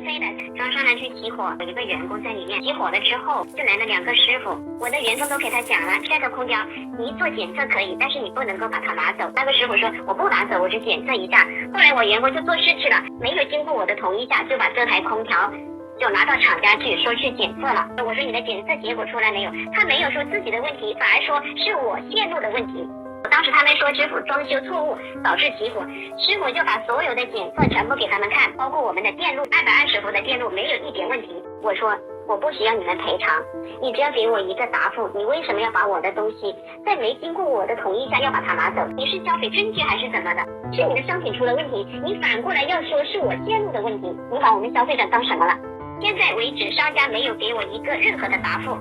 飞的。装上来去起火，有一个员工在里面，起火了之后就来了2个师傅，我的员工都给他讲了，这个空调你做检测可以，但是你不能够把它拿走。那个师傅说我不拿走，我只检测一下。后来我员工就做事去了，没有经过我的同意下就把这台空调就拿到厂家去说去检测了。我说你的检测结果出来没有？他没有说自己的问题，反而说是我线路的问题。当时他们说师傅装修错误导致起火，师傅就把所有的检测全部给他们看，包括我们的电路220伏的电路没有一点问题。我说我不需要你们赔偿，你只要给我一个答复，你为什么要把我的东西在没经过我的同意下要把它拿走？你是消费证据还是怎么的？是你的商品出了问题，你反过来要说是我线路的问题，你把我们消费者当什么了？现在为止商家没有给我一个任何的答复。